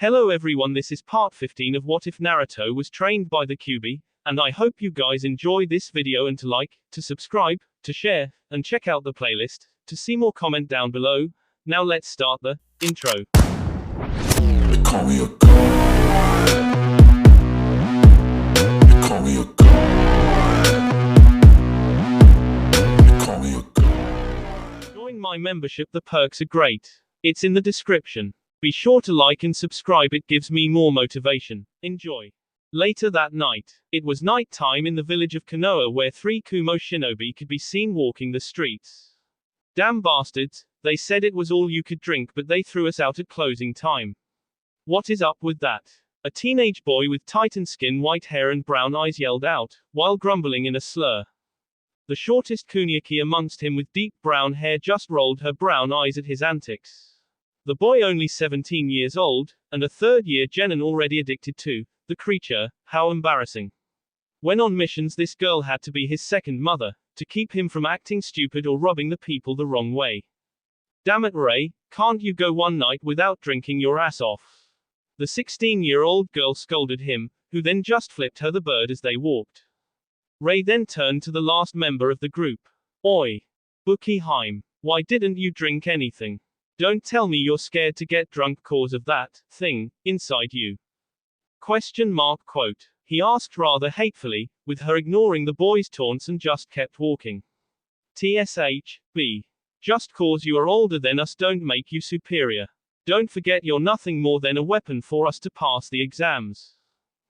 Hello everyone, this is part 15 of What If Naruto Was Trained by the Kyuubi, and I hope you guys enjoy this video and to like, to subscribe, to share, and check out the playlist, to see more comment down below. Now let's start the intro. They call me a god. They call me a god. They call me a god. Join my membership, the perks are great. It's in the description. Be sure to like and subscribe, it gives me more motivation. Enjoy. Later that night, it was night time in the village of Konoha where 3 Kumo shinobi could be seen walking the streets. Damn bastards, they said it was all you could drink but they threw us out at closing time. What is up with that? A teenage boy with titan skin, white hair and brown eyes yelled out, while grumbling in a slur. The shortest kunyaki amongst him with deep brown hair just rolled her brown eyes at his antics. The boy only 17 years old, and a third-year genin already addicted to the creature, how embarrassing. When on missions this girl had to be his second mother, to keep him from acting stupid or rubbing the people the wrong way. Damn it Ray, can't you go one night without drinking your ass off? The 16-year-old girl scolded him, who then just flipped her the bird as they walked. Ray then turned to the last member of the group. Oi! Buki Haim, why didn't you drink anything? Don't tell me you're scared to get drunk cause of that thing inside you. Question mark quote. He asked rather hatefully, with her ignoring the boy's taunts and just kept walking. TSH, just cause you are older than us don't make you superior. Don't forget you're nothing more than a weapon for us to pass the exams.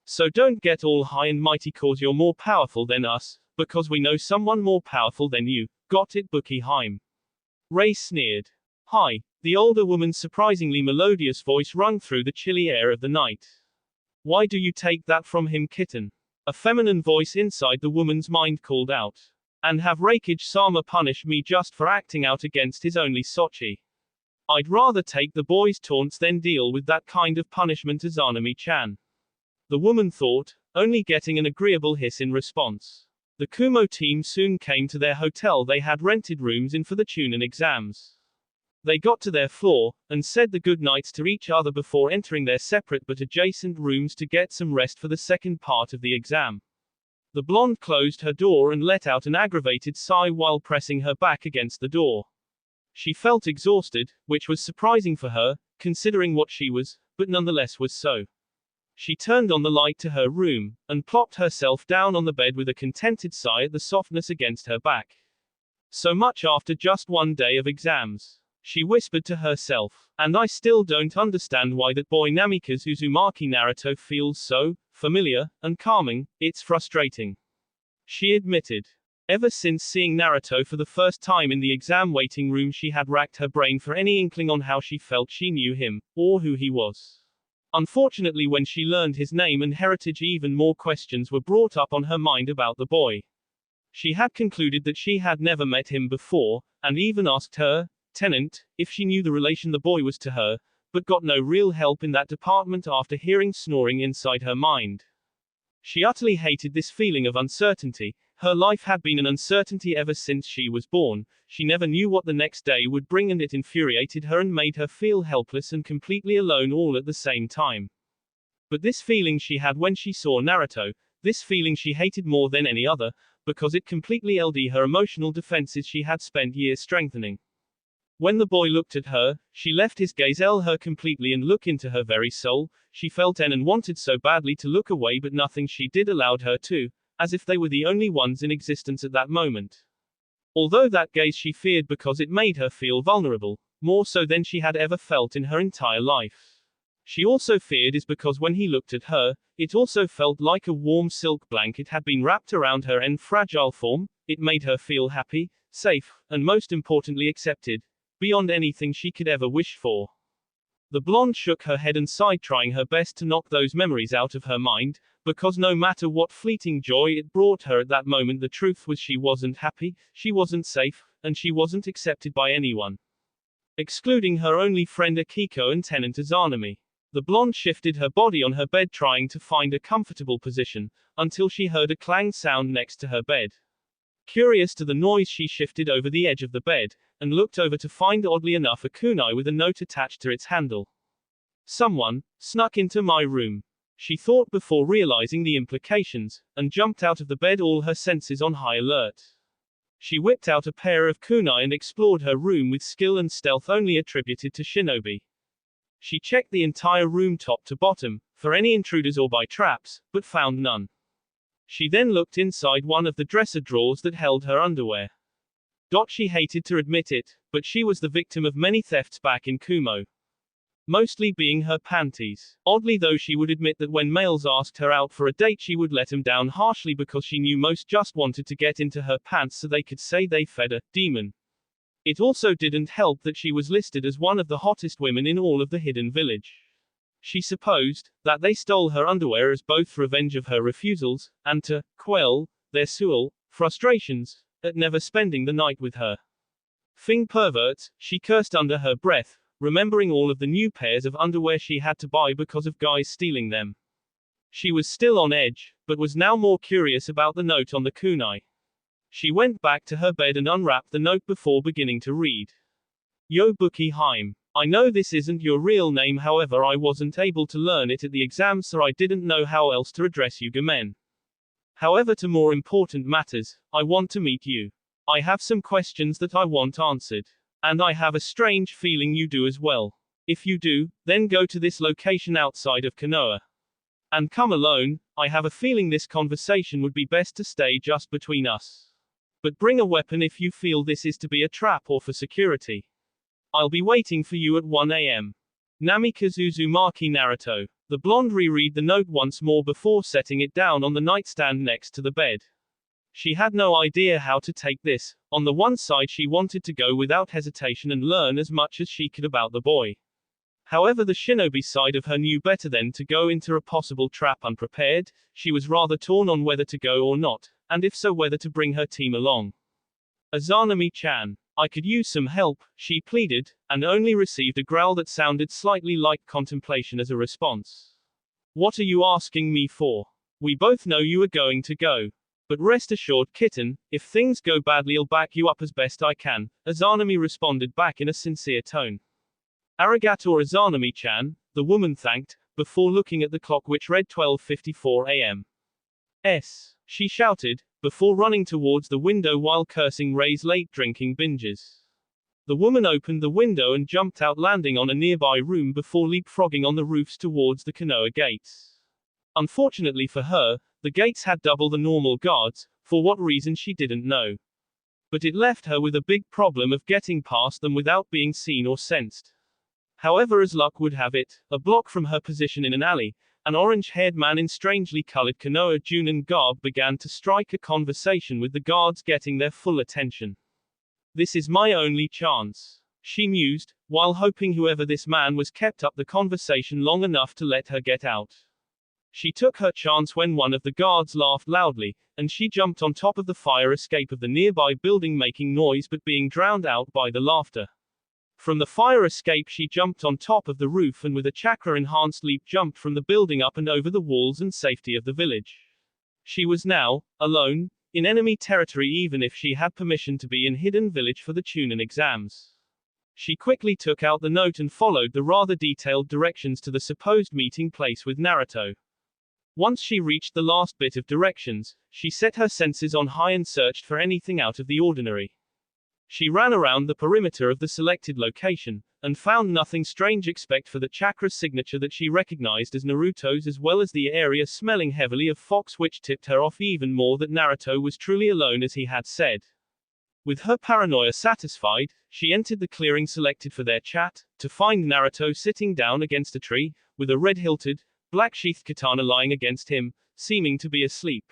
So don't get all high and mighty cause you're more powerful than us, because we know someone more powerful than you. Got it Buki Haim? Ray sneered. Hi. The older woman's surprisingly melodious voice rung through the chilly air of the night. Why do you take that from him, kitten? A feminine voice inside the woman's mind called out. And have Reikage-sama punish me just for acting out against his only Sochi. I'd rather take the boy's taunts than deal with that kind of punishment, Izanami-chan. The woman thought, only getting an agreeable hiss in response. The Kumo team soon came to their hotel they had rented rooms in for the Chunin exams. They got to their floor, and said the good nights to each other before entering their separate but adjacent rooms to get some rest for the second part of the exam. The blonde closed her door and let out an aggravated sigh while pressing her back against the door. She felt exhausted, which was surprising for her, considering what she was, but nonetheless was so. She turned on the light to her room, and plopped herself down on the bed with a contented sigh at the softness against her back. So much after just one day of exams. She whispered to herself, and I still don't understand why that boy Namikaze Uzumaki Naruto feels so familiar and calming, it's frustrating. She admitted. Ever since seeing Naruto for the first time in the exam waiting room she had racked her brain for any inkling on how she felt she knew him, or who he was. Unfortunately when she learned his name and heritage even more questions were brought up on her mind about the boy. She had concluded that she had never met him before, and even asked her tenant, if she knew the relation the boy was to her, but got no real help in that department after hearing snoring inside her mind. She utterly hated this feeling of uncertainty. Her life had been an uncertainty ever since she was born. She never knew what the next day would bring and it infuriated her and made her feel helpless and completely alone all at the same time. But this feeling she had when she saw Naruto, this feeling she hated more than any other, because it completely LD her emotional defenses she had spent years strengthening. When the boy looked at her, she left his gaze her completely and look into her very soul. She felt and wanted so badly to look away but nothing she did allowed her to, as if they were the only ones in existence at that moment. Although that gaze she feared because it made her feel vulnerable, more so than she had ever felt in her entire life. She also feared is because when he looked at her, it also felt like a warm silk blanket had been wrapped around her and fragile form. It made her feel happy, safe, and most importantly accepted. Beyond anything she could ever wish for. The blonde shook her head and sighed, trying her best to knock those memories out of her mind, because no matter what fleeting joy it brought her at that moment, the truth was she wasn't happy, she wasn't safe, and she wasn't accepted by anyone. Excluding her only friend Akiko and tenant Izanami. The blonde shifted her body on her bed trying to find a comfortable position, until she heard a clang sound next to her bed. Curious to the noise, she shifted over the edge of the bed, and looked over to find, oddly enough, a kunai with a note attached to its handle. Someone snuck into my room. She thought before realizing the implications, and jumped out of the bed, all her senses on high alert. She whipped out a pair of kunai and explored her room with skill and stealth only attributed to shinobi. She checked the entire room top to bottom, for any intruders or by traps, but found none. She then looked inside one of the dresser drawers that held her underwear. She hated to admit it, but she was the victim of many thefts back in Kumo. Mostly being her panties. Oddly though, she would admit that when males asked her out for a date she would let them down harshly because she knew most just wanted to get into her pants so they could say they fed a demon. It also didn't help that she was listed as one of the hottest women in all of the hidden village. She supposed that they stole her underwear as both revenge of her refusals, and to quell their frustrations at never spending the night with her. Fing perverts, she cursed under her breath, remembering all of the new pairs of underwear she had to buy because of guys stealing them. She was still on edge, but was now more curious about the note on the kunai. She went back to her bed and unwrapped the note before beginning to read. Yo Buki Haim. I know this isn't your real name, however I wasn't able to learn it at the exam, so I didn't know how else to address you gamen. However, to more important matters, I want to meet you. I have some questions that I want answered. And I have a strange feeling you do as well. If you do, then go to this location outside of Konoha. And come alone. I have a feeling this conversation would be best to stay just between us. But bring a weapon if you feel this is to be a trap or for security. I'll be waiting for you at 1 a.m. Namikaze Uzumaki Naruto. The blonde reread the note once more before setting it down on the nightstand next to the bed. She had no idea how to take this. On the one side, she wanted to go without hesitation and learn as much as she could about the boy. However, the shinobi side of her knew better than to go into a possible trap unprepared. She was rather torn on whether to go or not, and if so, whether to bring her team along. Azanami-chan, I could use some help, she pleaded, and only received a growl that sounded slightly like contemplation as a response. What are you asking me for? We both know you are going to go. But rest assured, kitten, if things go badly I'll back you up as best I can, Azanami responded back in a sincere tone. Arigato Azanami-chan, the woman thanked, before looking at the clock which read 12:54 a.m. She shouted, before running towards the window while cursing Ray's late drinking binges. The woman opened the window and jumped out, landing on a nearby room before leapfrogging on the roofs towards the Konoha gates. Unfortunately for her, the gates had double the normal guards, for what reason she didn't know. But it left her with a big problem of getting past them without being seen or sensed. However, as luck would have it, a block from her position in an alley, an orange-haired man in strangely colored Konoha Junin garb began to strike a conversation with the guards, getting their full attention. This is my only chance, she mused, while hoping whoever this man was kept up the conversation long enough to let her get out. She took her chance when one of the guards laughed loudly, and she jumped on top of the fire escape of the nearby building, making noise but being drowned out by the laughter. From the fire escape she jumped on top of the roof and with a chakra-enhanced leap jumped from the building up and over the walls and safety of the village. She was now alone in enemy territory, even if she had permission to be in hidden village for the Chunin exams. She quickly took out the note and followed the rather detailed directions to the supposed meeting place with Naruto. Once she reached the last bit of directions, she set her senses on high and searched for anything out of the ordinary. She ran around the perimeter of the selected location, and found nothing strange except for the chakra signature that she recognized as Naruto's, as well as the area smelling heavily of fox, which tipped her off even more that Naruto was truly alone as he had said. With her paranoia satisfied, she entered the clearing selected for their chat, to find Naruto sitting down against a tree, with a red-hilted, black-sheathed katana lying against him, seeming to be asleep.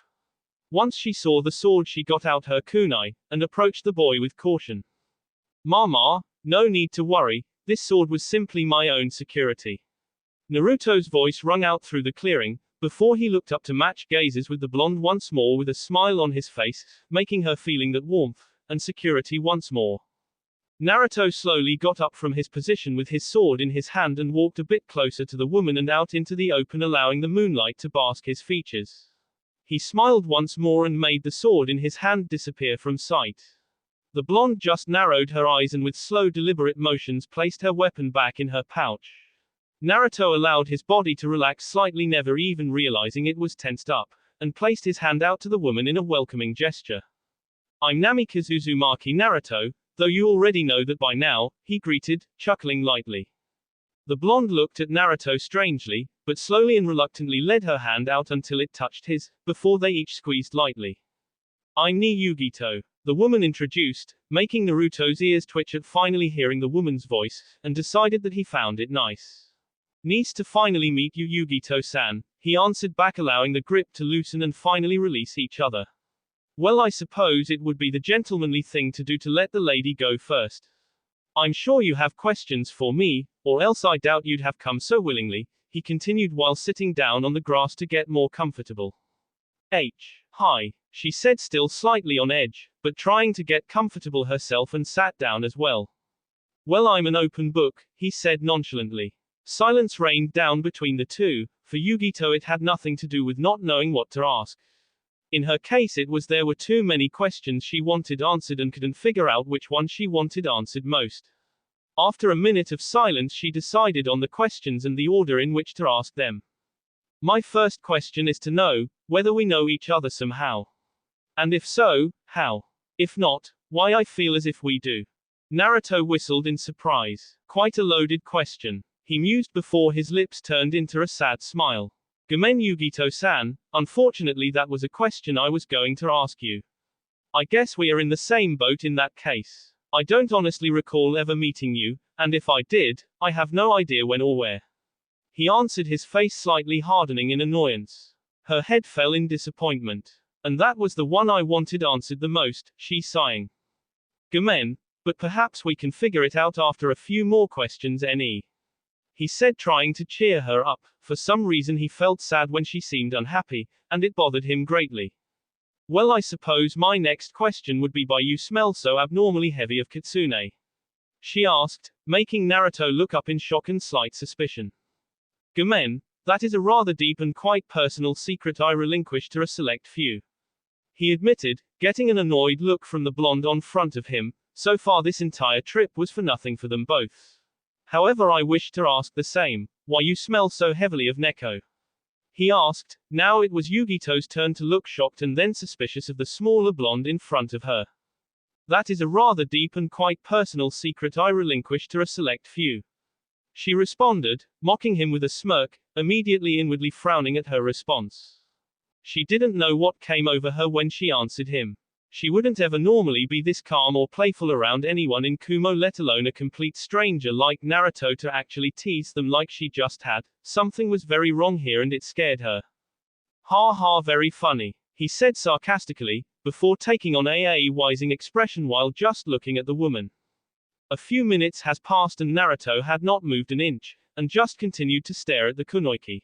Once she saw the sword she got out her kunai, and approached the boy with caution. Mama, no need to worry, this sword was simply my own security. Naruto's voice rung out through the clearing, before he looked up to match gazes with the blonde once more with a smile on his face, making her feeling that warmth, and security once more. Naruto slowly got up from his position with his sword in his hand and walked a bit closer to the woman and out into the open, allowing the moonlight to bask his features. He smiled once more and made the sword in his hand disappear from sight. The blonde just narrowed her eyes and with slow deliberate motions placed her weapon back in her pouch. Naruto allowed his body to relax slightly, never even realizing it was tensed up, and placed his hand out to the woman in a welcoming gesture. "I'm Namikaze Uzumaki Naruto, though you already know that by now," he greeted, chuckling lightly. The blonde looked at Naruto strangely, but slowly and reluctantly led her hand out until it touched his, before they each squeezed lightly. "I'm Ni Yugito," the woman introduced, making Naruto's ears twitch at finally hearing the woman's voice, and decided that he found it nice. "Nice to finally meet you, Yugito-san," he answered back, allowing the grip to loosen and finally release each other. "Well, I suppose it would be the gentlemanly thing to do to let the lady go first. I'm sure you have questions for me, or else I doubt you'd have come so willingly," he continued while sitting down on the grass to get more comfortable. Hi, she said, still slightly on edge, but trying to get comfortable herself, and sat down as well. "Well, I'm an open book," he said nonchalantly. Silence rained down between the two. For Yugito it had nothing to do with not knowing what to ask. In her case it was there were too many questions she wanted answered and couldn't figure out which one she wanted answered most. After a minute of silence she decided on the questions and the order in which to ask them. "My first question is to know whether we know each other somehow. And if so, how? If not, why I feel as if we do." Naruto whistled in surprise. Quite a loaded question, he mused before his lips turned into a sad smile. "Gomen Yugito-san, unfortunately that was a question I was going to ask you. I guess we are in the same boat in that case. I don't honestly recall ever meeting you, and if I did, I have no idea when or where." He answered, his face slightly hardening in annoyance. Her head fell in disappointment. "And that was the one I wanted answered the most," she sighing. "Gomen, but perhaps we can figure it out after a few more questions, he said, trying to cheer her up. For some reason he felt sad when she seemed unhappy, and it bothered him greatly. "Well, I suppose my next question would be why you smell so abnormally heavy of kitsune?" she asked, making Naruto look up in shock and slight suspicion. "Gomen, that is a rather deep and quite personal secret I relinquish to a select few," he admitted, getting an annoyed look from the blonde on front of him. So far this entire trip was for nothing for them both. "However, I wish to ask the same, why you smell so heavily of Neko?" he asked. Now it was Yugito's turn to look shocked and then suspicious of the smaller blonde in front of her. "That is a rather deep and quite personal secret I relinquish to a select few," she responded, mocking him with a smirk, immediately inwardly frowning at her response. She didn't know what came over her when she answered him. She wouldn't ever normally be this calm or playful around anyone in Kumo, let alone a complete stranger like Naruto, to actually tease them like she just had. Something was very wrong here and it scared her. "Ha ha, very funny," he said sarcastically, before taking on a wising expression while just looking at the woman. A few minutes has passed and Naruto had not moved an inch, and just continued to stare at the kunoichi.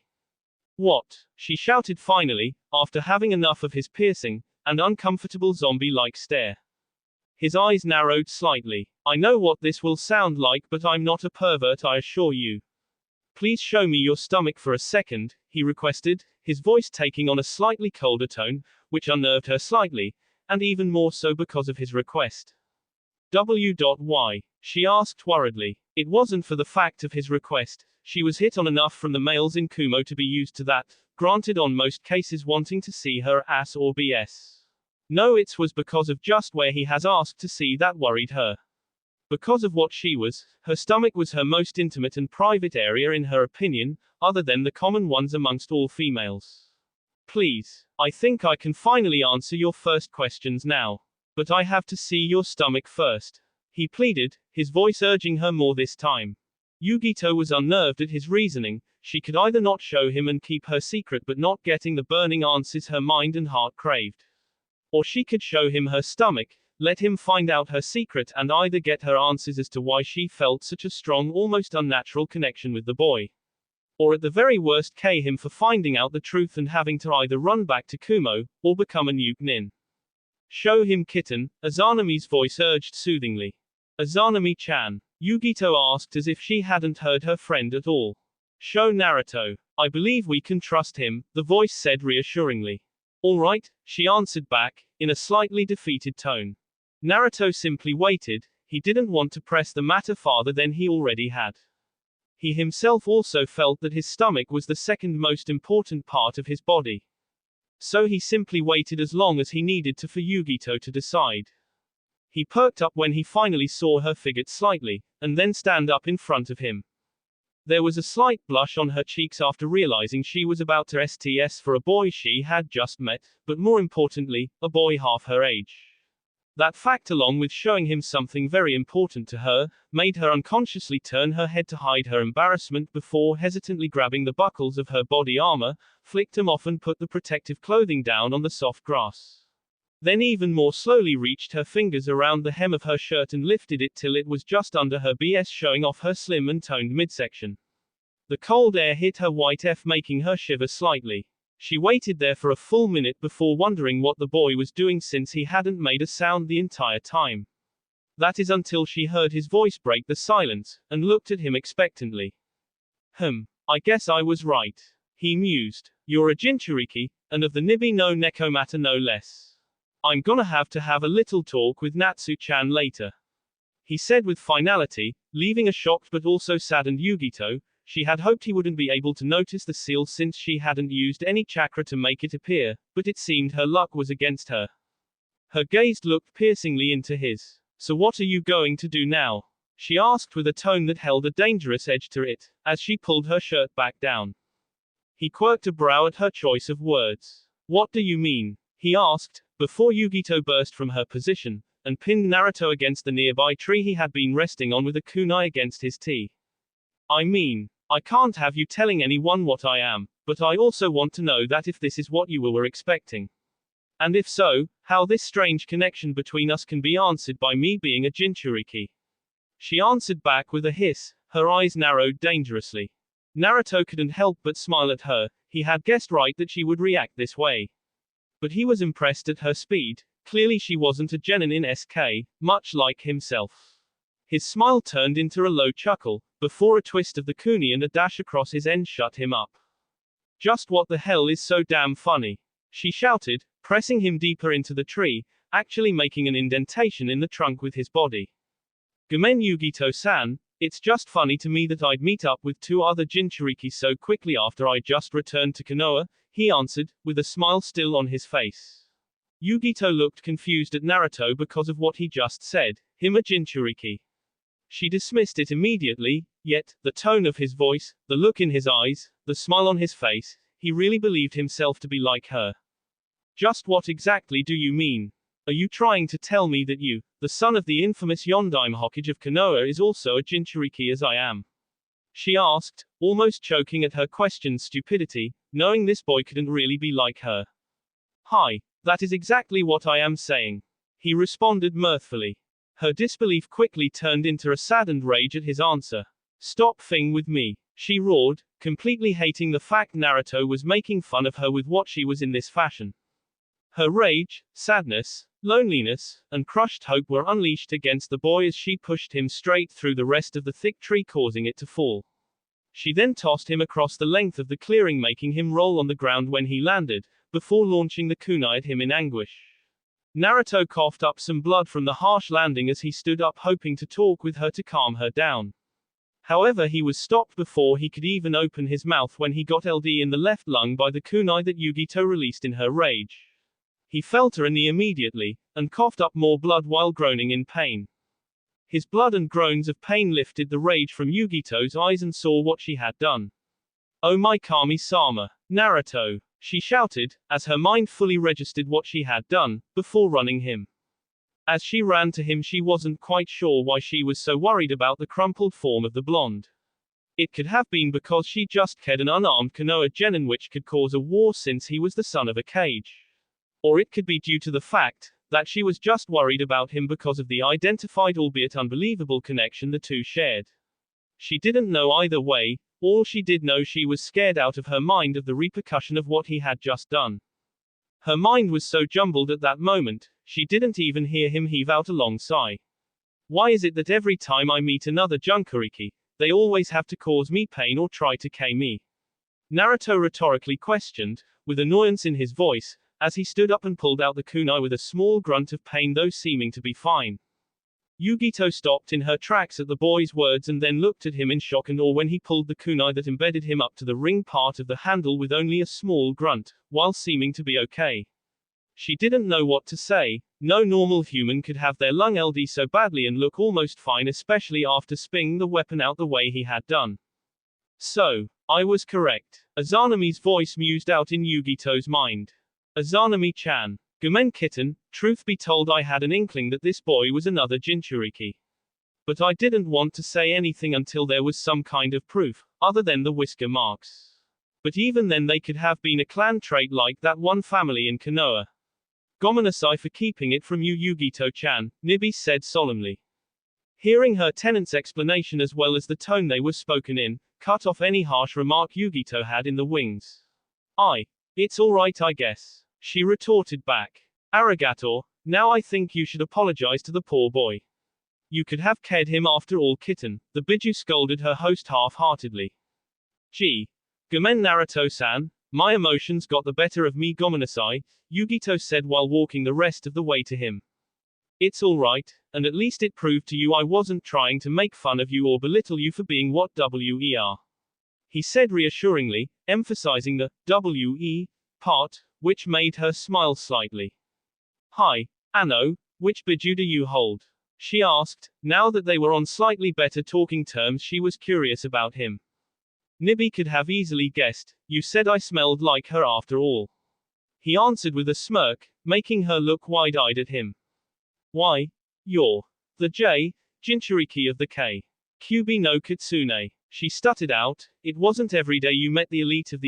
"What?" she shouted finally, after having enough of his piercing and uncomfortable zombie-like stare. His eyes narrowed slightly. "I know what this will sound like, but I'm not a pervert, I assure you. Please show me your stomach for a second," he requested, his voice taking on a slightly colder tone, which unnerved her slightly, and even more so because of his request. "Why?" she asked worriedly. It wasn't for the fact of his request. She was hit on enough from the males in Kumo to be used to that, granted on most cases wanting to see her ass or BS. No, it was because of just where he has asked to see that worried her. Because of what she was, her stomach was her most intimate and private area in her opinion, other than the common ones amongst all females. "Please, I think I can finally answer your first questions now. But I have to see your stomach first," he pleaded, his voice urging her more this time. Yugito was unnerved at his reasoning. She could either not show him and keep her secret but not getting the burning answers her mind and heart craved. Or she could show him her stomach, let him find out her secret, and either get her answers as to why she felt such a strong, almost unnatural connection with the boy. Or at the very worst, K him for finding out the truth and having to either run back to Kumo, or become a nuke nin. "Show him, kitten," Azanami's voice urged soothingly. "Azanami-chan?" Yugito asked as if she hadn't heard her friend at all. "Show Naruto. I believe we can trust him," the voice said reassuringly. "All right," she answered back, in a slightly defeated tone. Naruto simply waited. He didn't want to press the matter farther than he already had. He himself also felt that his stomach was the second most important part of his body. So he simply waited as long as he needed to for Yugito to decide. He perked up when he finally saw her fidget slightly, and then stand up in front of him. There was a slight blush on her cheeks after realizing she was about to STS for a boy she had just met, but more importantly, a boy half her age. That fact, along with showing him something very important to her, made her unconsciously turn her head to hide her embarrassment before hesitantly grabbing the buckles of her body armor, flicked them off and put the protective clothing down on the soft grass. Then even more slowly reached her fingers around the hem of her shirt and lifted it till it was just under her BS, showing off her slim and toned midsection. The cold air hit her white F, making her shiver slightly. She waited there for a full minute before wondering what the boy was doing, since he hadn't made a sound the entire time. That is until she heard his voice break the silence, and looked at him expectantly. I guess I was right, he mused. You're a Jinchuriki, and of the Nibi no Nekomata no less. I'm gonna have a little talk with Natsu-chan later, he said with finality, leaving a shocked but also saddened Yugito. She had hoped he wouldn't be able to notice the seal since she hadn't used any chakra to make it appear, but it seemed her luck was against her. Her gaze looked piercingly into his. So what are you going to do now? She asked with a tone that held a dangerous edge to it, as she pulled her shirt back down. He quirked a brow at her choice of words. What do you mean? He asked, before Yugito burst from her position, and pinned Naruto against the nearby tree he had been resting on with a kunai against his teeth. I mean, I can't have you telling anyone what I am, but I also want to know that if this is what you were expecting. And if so, how this strange connection between us can be answered by me being a Jinchuriki. She answered back with a hiss, her eyes narrowed dangerously. Naruto couldn't help but smile at her. He had guessed right that she would react this way. But he was impressed at her speed. Clearly she wasn't a genin in SK, much like himself. His smile turned into a low chuckle, before a twist of the kuni and a dash across his end shut him up. Just what the hell is so damn funny? She shouted, pressing him deeper into the tree, actually making an indentation in the trunk with his body. Gomen Yugito-san, it's just funny to me that I'd meet up with two other Jinchuriki so quickly after I just returned to Konoha, he answered, with a smile still on his face. Yugito looked confused at Naruto because of what he just said, him a Jinchuriki. She dismissed it immediately, yet, the tone of his voice, the look in his eyes, the smile on his face, he really believed himself to be like her. Just what exactly do you mean? Are you trying to tell me that you, the son of the infamous Yondaime Hokage of Konoha, is also a Jinchuriki as I am? She asked, almost choking at her question's stupidity, knowing this boy couldn't really be like her. Hi, that is exactly what I am saying, he responded mirthfully. Her disbelief quickly turned into a saddened rage at his answer. Stop f***ing with me, she roared, completely hating the fact Naruto was making fun of her with what she was in this fashion. Her rage, sadness, loneliness, and crushed hope were unleashed against the boy as she pushed him straight through the rest of the thick tree, causing it to fall. She then tossed him across the length of the clearing, making him roll on the ground when he landed, before launching the kunai at him in anguish. Naruto coughed up some blood from the harsh landing as he stood up, hoping to talk with her to calm her down. However, he was stopped before he could even open his mouth when he got LD in the left lung by the kunai that Yugito released in her rage. He felt her knee immediately, and coughed up more blood while groaning in pain. His blood and groans of pain lifted the rage from Yugito's eyes and saw what she had done. Oh my Kami-sama, Naruto, she shouted, as her mind fully registered what she had done, before running him. As she ran to him, she wasn't quite sure why she was so worried about the crumpled form of the blonde. It could have been because she just cared an unarmed Konoha genin, which could cause a war since he was the son of a Kage. Or it could be due to the fact that she was just worried about him because of the identified albeit unbelievable connection the two shared. She didn't know either way. All she did know, she was scared out of her mind of the repercussion of what he had just done. Her mind was so jumbled at that moment, she didn't even hear him heave out a long sigh. Why is it that every time I meet another Jinchuriki, they always have to cause me pain or try to kill me? Naruto rhetorically questioned, with annoyance in his voice, as he stood up and pulled out the kunai with a small grunt of pain, though seeming to be fine. Yugito stopped in her tracks at the boy's words and then looked at him in shock and awe when he pulled the kunai that embedded him up to the ring part of the handle with only a small grunt, while seeming to be okay. She didn't know what to say. No normal human could have their lung LD so badly and look almost fine, especially after spinning the weapon out the way he had done. So, I was correct. Azanami's voice mused out in Yugito's mind. Azanami-chan. Gomen kitten, truth be told I had an inkling that this boy was another Jinchuriki. But I didn't want to say anything until there was some kind of proof, other than the whisker marks. But even then they could have been a clan trait like that one family in Konoha. Gomenasai for keeping it from you Yugito-chan, Nibi said solemnly. Hearing her tenant's explanation as well as the tone they were spoken in, cut off any harsh remark Yugito had in the wings. It's alright I guess. She retorted back. Arigato, now I think you should apologize to the poor boy. You could have cared him after all kitten, the Biju scolded her host half-heartedly. Gee. Gomen Naruto-san, my emotions got the better of me Gomenasai, Yugito said while walking the rest of the way to him. It's alright, and at least it proved to you I wasn't trying to make fun of you or belittle you for being what WER. He said reassuringly, emphasizing the WE part, which made her smile slightly. Hi, Anno, which Biju do you hold? She asked. Now that they were on slightly better talking terms, she was curious about him. Nibi could have easily guessed, you said I smelled like her after all. He answered with a smirk, making her look wide-eyed at him. Why? You're the Jinchuriki of the Kyuubi no Kitsune. She stuttered out, it wasn't every day you met the elite of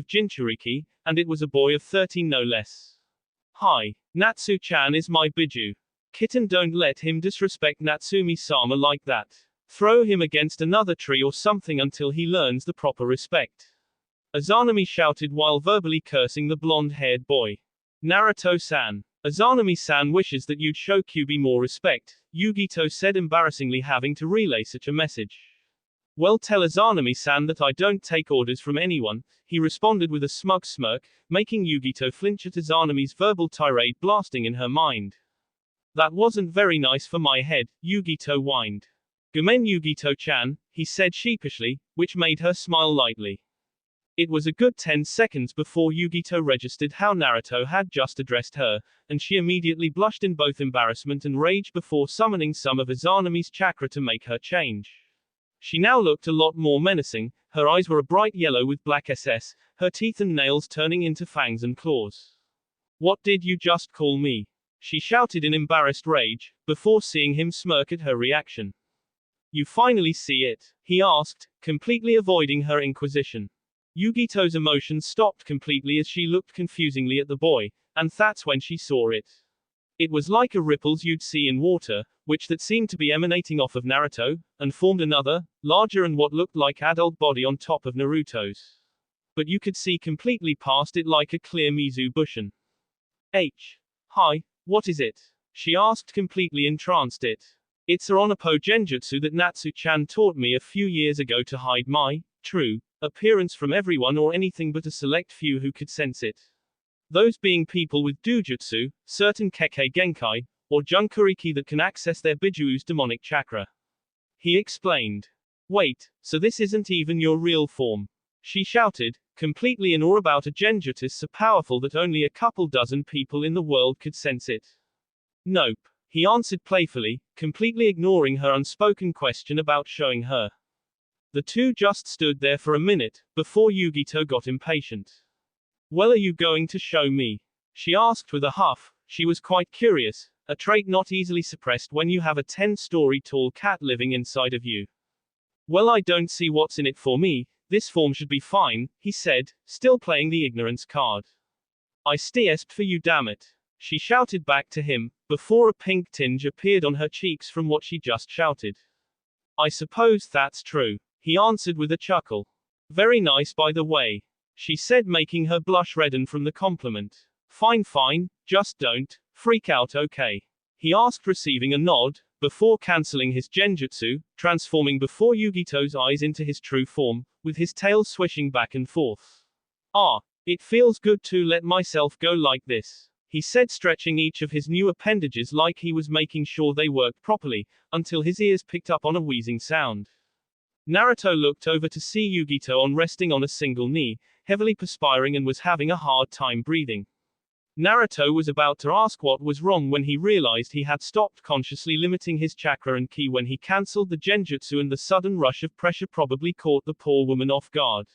Jinchuriki, and it was a boy of 13 no less. Hi. Natsu-chan is my Biju. Kitten, don't let him disrespect Natsumi-sama like that. Throw him against another tree or something until he learns the proper respect. Azanami shouted while verbally cursing the blonde-haired boy. Naruto-san. Azanami-san wishes that you'd show Kyuubi more respect, Yugito said, embarrassingly having to relay such a message. Well, tell Azanami-san that I don't take orders from anyone, he responded with a smug smirk, making Yugito flinch at Azanami's verbal tirade blasting in her mind. That wasn't very nice for my head, Yugito whined. Gomen Yugito-chan, he said sheepishly, which made her smile lightly. It was a good 10 seconds before Yugito registered how Naruto had just addressed her, and she immediately blushed in both embarrassment and rage before summoning some of Azanami's chakra to make her change. She now looked a lot more menacing, her eyes were a bright yellow with black SS, her teeth and nails turning into fangs and claws. What did you just call me? She shouted in embarrassed rage, before seeing him smirk at her reaction. You finally see it? He asked, completely avoiding her inquisition. Yugito's emotions stopped completely as she looked confusingly at the boy, and that's when she saw it. It was like a ripples you'd see in water, which that seemed to be emanating off of Naruto, and formed another, larger and what looked like adult body on top of Naruto's. But you could see completely past it like a clear Mizu bushin. Hi, what is it? She asked, completely entranced. It's a Onopo genjutsu that Natsu-chan taught me a few years ago to hide my true appearance from everyone or anything but a select few who could sense it. Those being people with dujutsu, certain Kekkei Genkai, or Junkuriki that can access their Bijuu's demonic chakra. He explained. Wait, so this isn't even your real form? She shouted, completely in awe about a genjutsu so powerful that only a couple dozen people in the world could sense it. Nope. He answered playfully, completely ignoring her unspoken question about showing her. The two just stood there for a minute, before Yugito got impatient. Well, are you going to show me? She asked with a huff. She was quite curious, a trait not easily suppressed when you have a 10-story tall cat living inside of you. Well, I don't see what's in it for me, this form should be fine, he said, still playing the ignorance card. I stiesp for you, damn it. She shouted back to him, before a pink tinge appeared on her cheeks from what she just shouted. I suppose that's true. He answered with a chuckle. Very nice by the way. She said, making her blush redden from the compliment. Fine, just don't freak out, okay? He asked, receiving a nod, before cancelling his genjutsu, transforming before Yugito's eyes into his true form, with his tail swishing back and forth. It feels good to let myself go like this. he said, stretching each of his new appendages like he was making sure they worked properly, until his ears picked up on a wheezing sound. Naruto looked over to see Yugito on resting on a single knee, heavily perspiring and was having a hard time breathing. Naruto was about to ask what was wrong when he realized he had stopped consciously limiting his chakra and ki when he cancelled the genjutsu, and the sudden rush of pressure probably caught the poor woman off guard.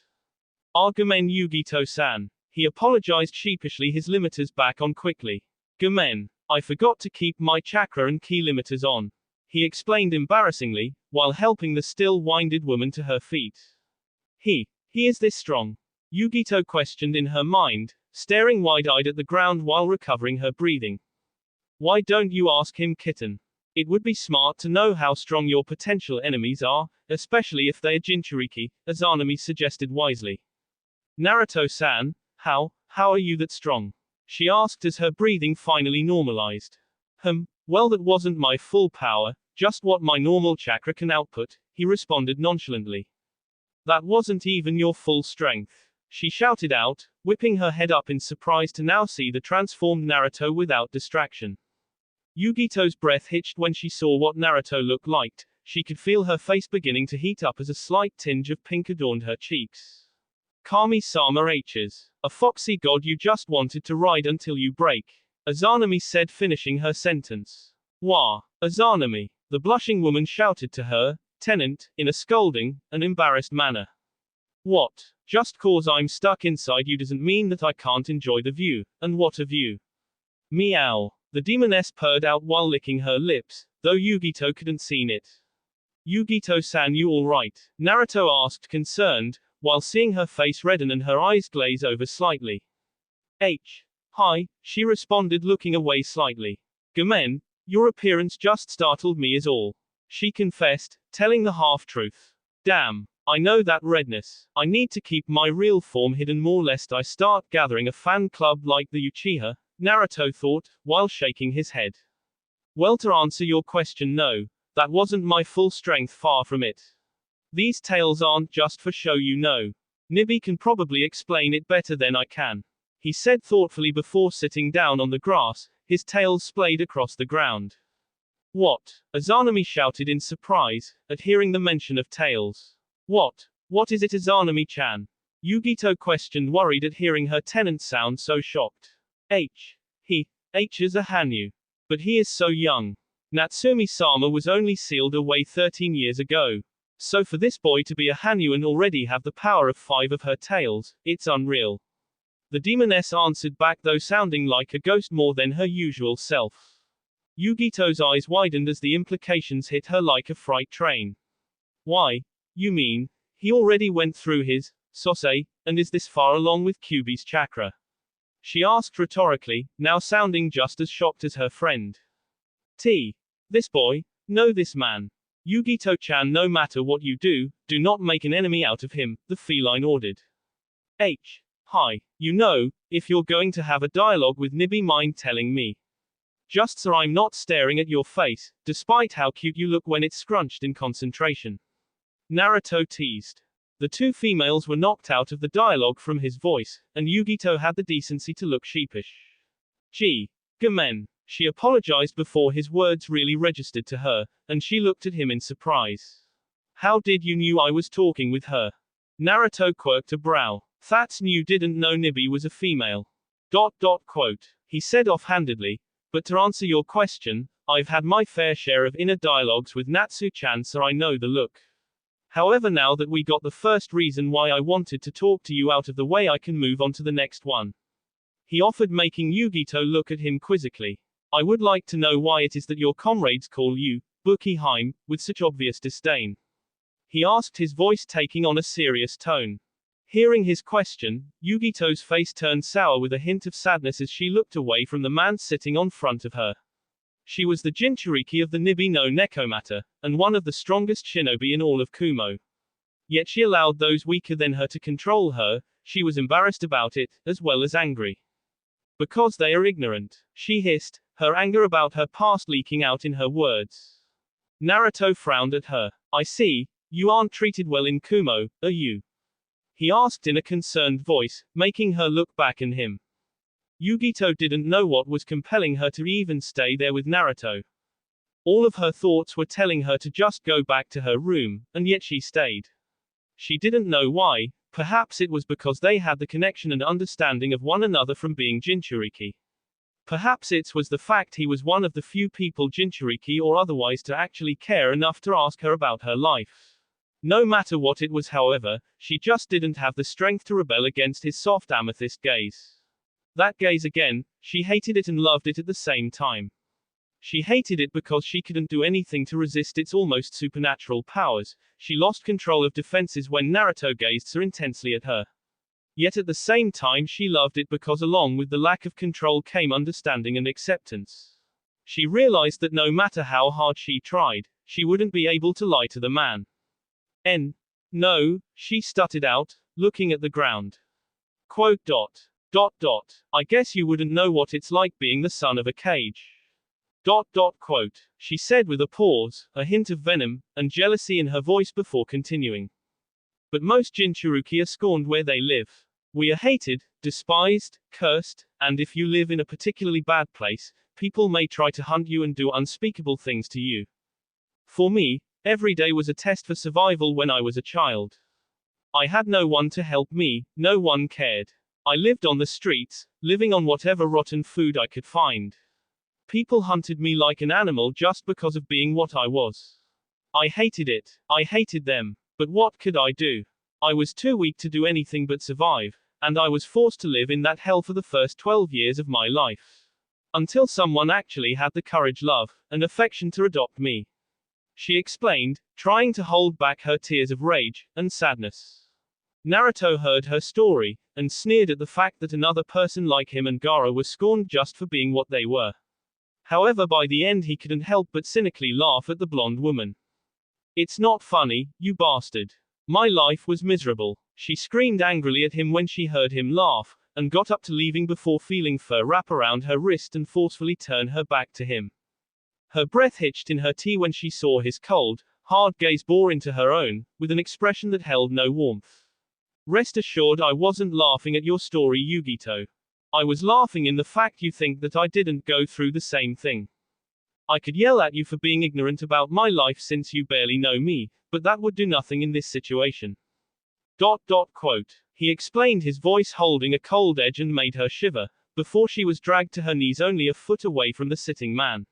Argumen Yugito-san. He apologized sheepishly, his limiters back on quickly. Gomen. I forgot to keep my chakra and ki limiters on. He explained embarrassingly, while helping the still winded woman to her feet. He is this strong? Yugito questioned in her mind, staring wide-eyed at the ground while recovering her breathing. Why don't you ask him, kitten? It would be smart to know how strong your potential enemies are, especially if they are Jinchuriki, Izanami suggested wisely. Naruto-san, how are you that strong? She asked as her breathing finally normalized. Well, that wasn't my full power, just what my normal chakra can output, he responded nonchalantly. That wasn't even your full strength, she shouted out, whipping her head up in surprise to now see the transformed Naruto without distraction. Yugito's breath hitched when she saw what Naruto looked like. She could feel her face beginning to heat up as a slight tinge of pink adorned her cheeks. Kami-sama H's. A foxy god you just wanted to ride until you break, Izanami said, finishing her sentence. Wah! Izanami! The blushing woman shouted to her tenant, in a scolding and embarrassed manner. What? Just cause I'm stuck inside you doesn't mean that I can't enjoy the view, and what a view. Meow. The demoness purred out while licking her lips, though Yugito couldn't see it. Yugito-san, you alright? Naruto asked, concerned, while seeing her face redden and her eyes glaze over slightly. Hi, she responded, looking away slightly. Gomen, your appearance just startled me is all, she confessed, telling the half-truth. Damn, I know that redness. I need to keep my real form hidden more lest I start gathering a fan club like the Uchiha, Naruto thought, while shaking his head. Well, to answer your question, no, that wasn't my full strength, far from it. These tales aren't just for show, you know. Nibi can probably explain it better than I can, he said thoughtfully before sitting down on the grass, his tails splayed across the ground. What? Izanami shouted in surprise, at hearing the mention of tails. What is it, Izanami-chan? Yugito questioned, worried at hearing her tenant sound so shocked. He is a Hanyu. But he is so young. Natsumi-sama was only sealed away 13 years ago. So for this boy to be a Hanyu and already have the power of 5 of her tails, it's unreal. The demoness answered back, though sounding like a ghost more than her usual self. Yugito's eyes widened as the implications hit her like a freight train. Why? You mean, he already went through his sosei, and is this far along with Kyuubi's chakra? She asked rhetorically, now sounding just as shocked as her friend. This boy? No, this man. Yugito-chan, no matter what you do not make an enemy out of him, the feline ordered. Hi. You know, if you're going to have a dialogue with Nibi, mind telling me? Just so I'm not staring at your face, despite how cute you look when it's scrunched in concentration. Naruto teased. The two females were knocked out of the dialogue from his voice, and Yugito had the decency to look sheepish. Gomen. She apologized before his words really registered to her, and she looked at him in surprise. How did you knew I was talking with her? Naruto quirked a brow. That's new, didn't know Nibi was a female. He said offhandedly, but to answer your question, I've had my fair share of inner dialogues with Natsu-chan, so I know the look. However, now that we got the first reason why I wanted to talk to you out of the way, I can move on to the next one. He offered, making Yugito look at him quizzically. I would like to know why it is that your comrades call you Bukiheim with such obvious disdain. He asked, his voice taking on a serious tone. Hearing his question, Yugito's face turned sour with a hint of sadness as she looked away from the man sitting on front of her. She was the Jinchuriki of the Nibi no Nekomata, and one of the strongest shinobi in all of Kumo. Yet she allowed those weaker than her to control her. She was embarrassed about it, as well as angry. Because they are ignorant, she hissed, her anger about her past leaking out in her words. Naruto frowned at her. I see, you aren't treated well in Kumo, are you? He asked in a concerned voice, making her look back at him. Yugito didn't know what was compelling her to even stay there with Naruto. All of her thoughts were telling her to just go back to her room, and yet she stayed. She didn't know why. Perhaps it was because they had the connection and understanding of one another from being Jinchuriki. Perhaps it was the fact he was one of the few people Jinchuriki or otherwise to actually care enough to ask her about her life. No matter what it was, however, she just didn't have the strength to rebel against his soft amethyst gaze. That gaze again, she hated it and loved it at the same time. She hated it because she couldn't do anything to resist its almost supernatural powers. She lost control of defenses when Naruto gazed so intensely at her. Yet at the same time she loved it because along with the lack of control came understanding and acceptance. She realized that no matter how hard she tried, she wouldn't be able to lie to the man. No, she stuttered out, looking at the ground. Quote. I guess you wouldn't know what it's like being the son of a cage. Quote. She said with a pause, a hint of venom and jealousy in her voice before continuing. But most Jinchuriki are scorned where they live. We are hated, despised, cursed, and if you live in a particularly bad place, people may try to hunt you and do unspeakable things to you. For me, every day was a test for survival when I was a child. I had no one to help me, no one cared. I lived on the streets, living on whatever rotten food I could find. People hunted me like an animal just because of being what I was. I hated it. I hated them. But what could I do? I was too weak to do anything but survive, and I was forced to live in that hell for the first 12 years of my life. Until someone actually had the courage, love, and affection to adopt me. She explained, trying to hold back her tears of rage and sadness. Naruto heard her story, and sneered at the fact that another person like him and Gaara were scorned just for being what they were. However, by the end he couldn't help but cynically laugh at the blonde woman. It's not funny, you bastard. My life was miserable. She screamed angrily at him when she heard him laugh, and got up to leaving before feeling fur wrap around her wrist and forcefully turn her back to him. Her breath hitched in her tea when she saw his cold, hard gaze bore into her own, with an expression that held no warmth. Rest assured I wasn't laughing at your story, Yugito. I was laughing in the fact you think that I didn't go through the same thing. I could yell at you for being ignorant about my life since you barely know me, but that would do nothing in this situation. Quote. He explained, his voice holding a cold edge and made her shiver, before she was dragged to her knees only a foot away from the sitting man.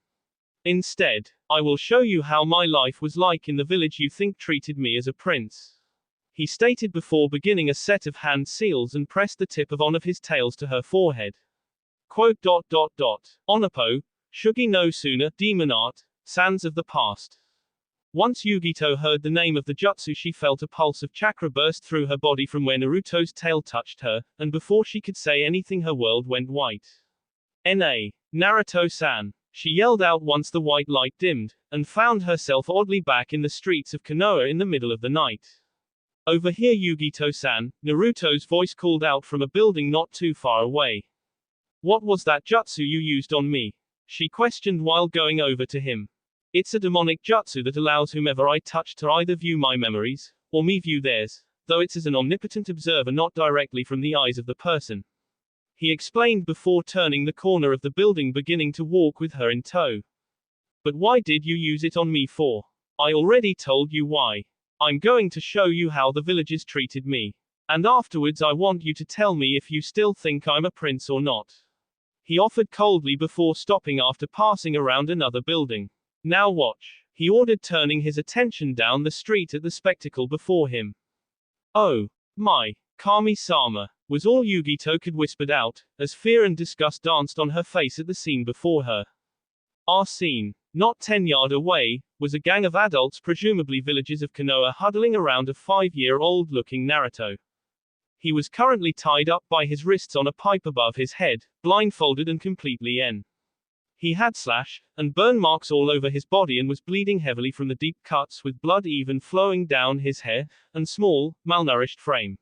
Instead, I will show you how my life was like in the village you think treated me as a prince. He stated before beginning a set of hand seals and pressed the tip of one of his tails to her forehead. Quote. Onopo, Shugi no Suna, Demon Art, Sands of the Past. Once Yugito heard the name of the jutsu, she felt a pulse of chakra burst through her body from where Naruto's tail touched her, and before she could say anything her world went white. Naruto-san. She yelled out once the white light dimmed, and found herself oddly back in the streets of Konoha in the middle of the night. Over here, Yugito-san, Naruto's voice called out from a building not too far away. What was that jutsu you used on me? She questioned while going over to him. It's a demonic jutsu that allows whomever I touch to either view my memories, or me view theirs, though it's as an omnipotent observer, not directly from the eyes of the person. He explained before turning the corner of the building, beginning to walk with her in tow. But why did you use it on me for? I already told you why. I'm going to show you how the villagers treated me. And afterwards I want you to tell me if you still think I'm a prince or not. He offered coldly before stopping after passing around another building. Now watch, he ordered, turning his attention down the street at the spectacle before him. Oh my, Kami-sama, was all Yugito could whispered out, as fear and disgust danced on her face at the scene before her. Our scene, not 10 yards away, was a gang of adults, presumably villagers of Konoha, huddling around a 5-year-old looking Naruto. He was currently tied up by his wrists on a pipe above his head, blindfolded and completely en. He had slash and burn marks all over his body and was bleeding heavily from the deep cuts, with blood even flowing down his hair and small, malnourished frame.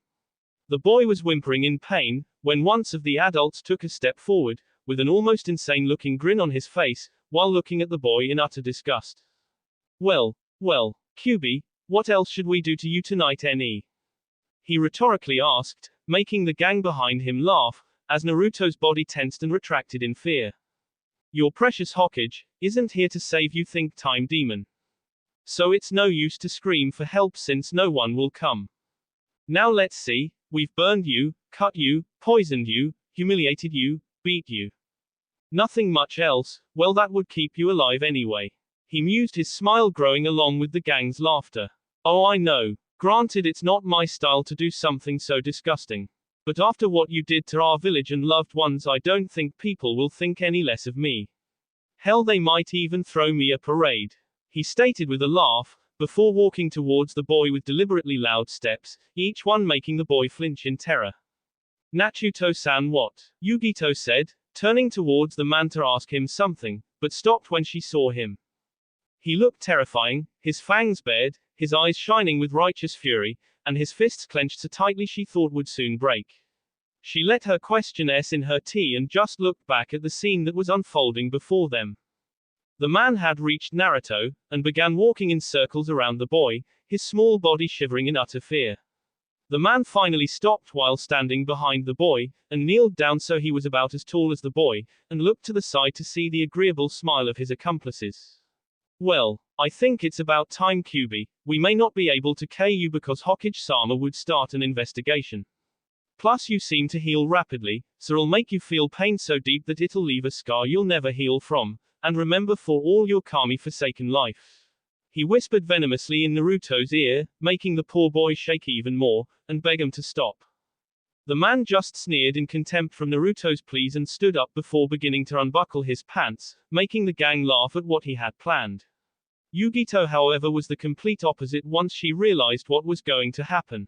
The boy was whimpering in pain when one of the adults took a step forward, with an almost insane-looking grin on his face, while looking at the boy in utter disgust. Well, Kyuubi, what else should we do to you tonight, Ne? He rhetorically asked, making the gang behind him laugh, as Naruto's body tensed and retracted in fear. Your precious Hokage isn't here to save you, think Time Demon. So it's no use to scream for help since no one will come. Now let's see, we've burned you, cut you, poisoned you, humiliated you, beat you. Nothing much else, well that would keep you alive anyway. He mused, his smile growing along with the gang's laughter. Oh, I know. Granted, it's not my style to do something so disgusting. But after what you did to our village and loved ones, I don't think people will think any less of me. Hell, they might even throw me a parade. He stated with a laugh, before walking towards the boy with deliberately loud steps, each one making the boy flinch in terror. Naruto-san, what? Yugito said, turning towards the man to ask him something, but stopped when she saw him. He looked terrifying, his fangs bared, his eyes shining with righteous fury, and his fists clenched so tightly she thought would soon break. She let her question S in her tea and just looked back at the scene that was unfolding before them. The man had reached Naruto, and began walking in circles around the boy, his small body shivering in utter fear. The man finally stopped while standing behind the boy, and kneeled down so he was about as tall as the boy, and looked to the side to see the agreeable smile of his accomplices. Well, I think it's about time, Kyuubi. We may not be able to kill you because Hokage-sama would start an investigation. Plus you seem to heal rapidly, so it'll make you feel pain so deep that it'll leave a scar you'll never heal from, and remember for all your Kami-forsaken life. He whispered venomously in Naruto's ear, making the poor boy shake even more, and beg him to stop. The man just sneered in contempt from Naruto's pleas and stood up before beginning to unbuckle his pants, making the gang laugh at what he had planned. Yugito, however, was the complete opposite once she realized what was going to happen.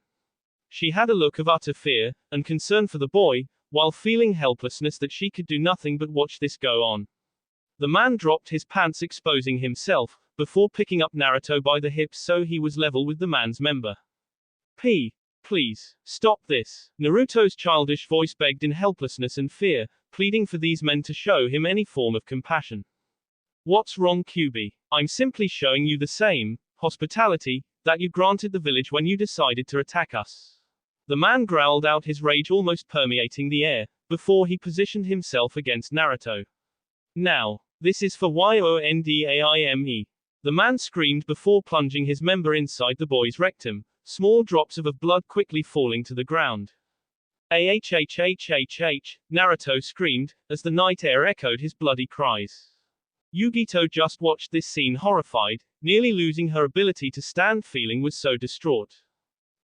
She had a look of utter fear and concern for the boy, while feeling helplessness that she could do nothing but watch this go on. The man dropped his pants, exposing himself, before picking up Naruto by the hips so he was level with the man's member. Please, stop this. Naruto's childish voice begged in helplessness and fear, pleading for these men to show him any form of compassion. What's wrong, Kyuubi? I'm simply showing you the same hospitality that you granted the village when you decided to attack us. The man growled out, his rage almost permeating the air, before he positioned himself against Naruto. Now, this is for Yondaime. The man screamed before plunging his member inside the boy's rectum, small drops of blood quickly falling to the ground. Ahhhhhh, Naruto screamed, as the night air echoed his bloody cries. Yugito just watched this scene horrified, nearly losing her ability to stand, feeling was so distraught.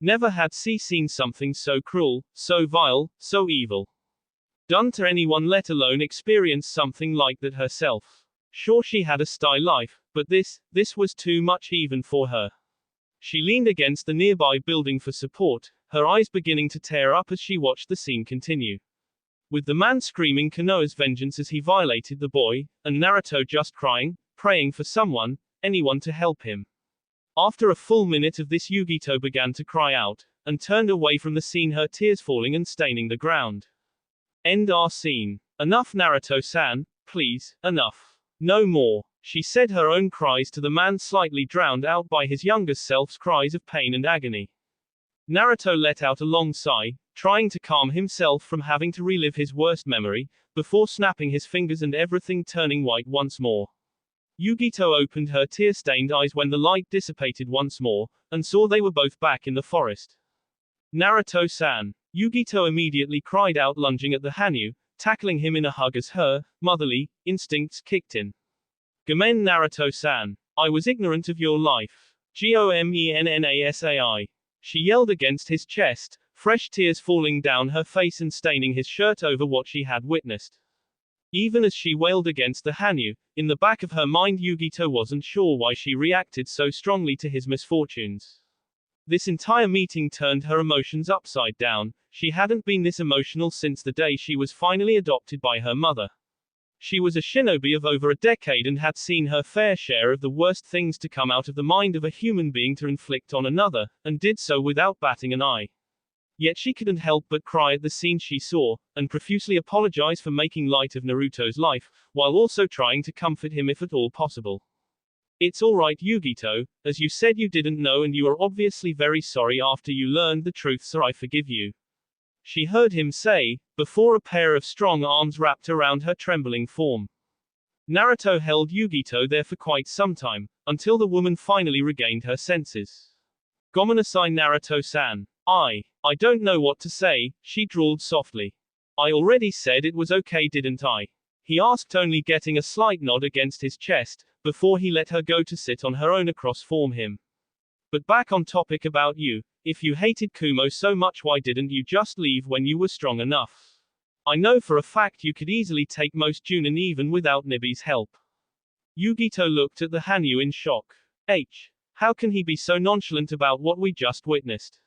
Never had she seen something so cruel, so vile, so evil done to anyone, let alone experience something like that herself. Sure, she had a style life, but this was too much even for her. She leaned against the nearby building for support, her eyes beginning to tear up as she watched the scene continue. With the man screaming Konoha's vengeance as he violated the boy, and Naruto just crying, praying for someone, anyone to help him. After a full minute of this, Yugito began to cry out, and turned away from the scene, her tears falling and staining the ground. End our scene. Enough, Naruto-san, please, enough. No more. She said, her own cries to the man slightly drowned out by his younger self's cries of pain and agony. Naruto let out a long sigh, trying to calm himself from having to relive his worst memory, before snapping his fingers and everything turning white once more. Yugito opened her tear-stained eyes when the light dissipated once more, and saw they were both back in the forest. Naruto-san. Yugito immediately cried out, lunging at the Hanyu, tackling him in a hug as her motherly instincts kicked in. Gomen, Naruto-san. I was ignorant of your life. Gomennasai. She yelled against his chest, fresh tears falling down her face and staining his shirt over what she had witnessed. Even as she wailed against the Hanyu, in the back of her mind Yugito wasn't sure why she reacted so strongly to his misfortunes. This entire meeting turned her emotions upside down. She hadn't been this emotional since the day she was finally adopted by her mother. She was a shinobi of over a decade and had seen her fair share of the worst things to come out of the mind of a human being to inflict on another, and did so without batting an eye. Yet she couldn't help but cry at the scene she saw, and profusely apologize for making light of Naruto's life, while also trying to comfort him if at all possible. It's alright, Yugito, as you said you didn't know and you are obviously very sorry after you learned the truth, so I forgive you. she heard him say, before a pair of strong arms wrapped around her trembling form. Naruto held Yugito there for quite some time, until the woman finally regained her senses. Gomenasai Naruto-san. I don't know what to say, she drawled softly. I already said it was okay, didn't I? He asked, only getting a slight nod against his chest, before he let her go to sit on her own across from him. But back on topic about you, if you hated Kumo so much, why didn't you just leave when you were strong enough? I know for a fact you could easily take most Junin even without Nibi's help. Yugito looked at the Hanyu in shock. How can he be so nonchalant about what we just witnessed?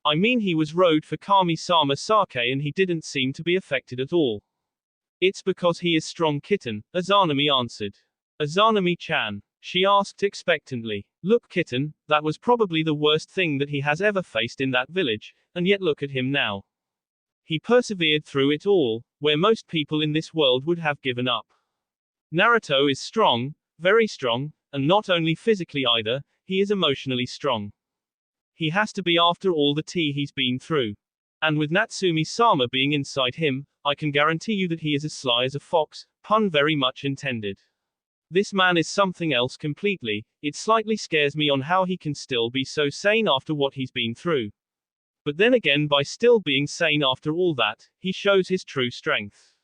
I mean, he was rode for Kami-sama Sake and he didn't seem to be affected at all. It's because he is strong, kitten, Azanami answered. Azanami-chan, she asked expectantly. Look, kitten, that was probably the worst thing that he has ever faced in that village, and yet look at him now. He persevered through it all, where most people in this world would have given up. Naruto is strong, very strong, and not only physically either, he is emotionally strong. He has to be after all the tea he's been through. And with Natsumi-sama being inside him, I can guarantee you that he is as sly as a fox, pun very much intended. This man is something else completely. It slightly scares me on how he can still be so sane after what he's been through. But then again, by still being sane after all that, he shows his true strength.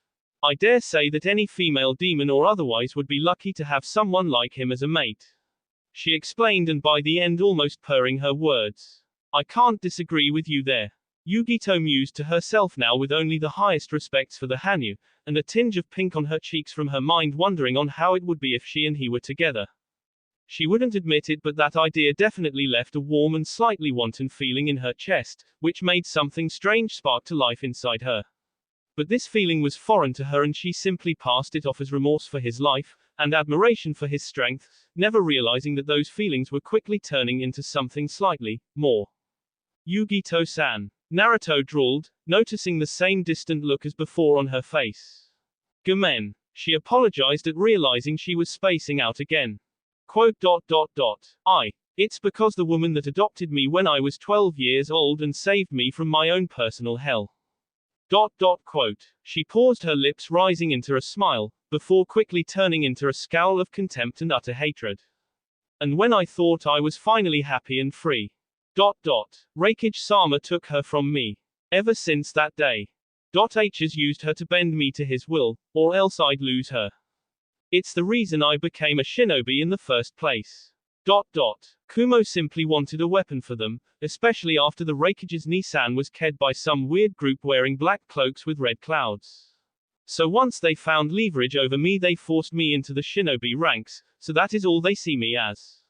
I dare say that any female demon or otherwise would be lucky to have someone like him as a mate. She explained, and by the end almost purring her words. I can't disagree with you there. Yugito mused to herself now with only the highest respects for the Hanyu, and a tinge of pink on her cheeks from her mind, wondering on how it would be if she and he were together. She wouldn't admit it, but that idea definitely left a warm and slightly wanton feeling in her chest, which made something strange spark to life inside her. But this feeling was foreign to her, and she simply passed it off as remorse for his life, and admiration for his strength, never realizing that those feelings were quickly turning into something slightly more. Yugito-san, Naruto drawled, noticing the same distant look as before on her face. Gomen. She apologized at realizing she was spacing out again. It's because the woman that adopted me when I was 12 years old and saved me from my own personal hell. She paused, her lips rising into a smile, before quickly turning into a scowl of contempt and utter hatred. And when I thought I was finally happy and free. Reikage-sama took her from me. Ever since that day. H has used her to bend me to his will, or else I'd lose her. It's the reason I became a shinobi in the first place. Kumo simply wanted a weapon for them, especially after the Reikage's Nissan was killed by some weird group wearing black cloaks with red clouds. So once they found leverage over me, they forced me into the shinobi ranks, so that is all they see me as.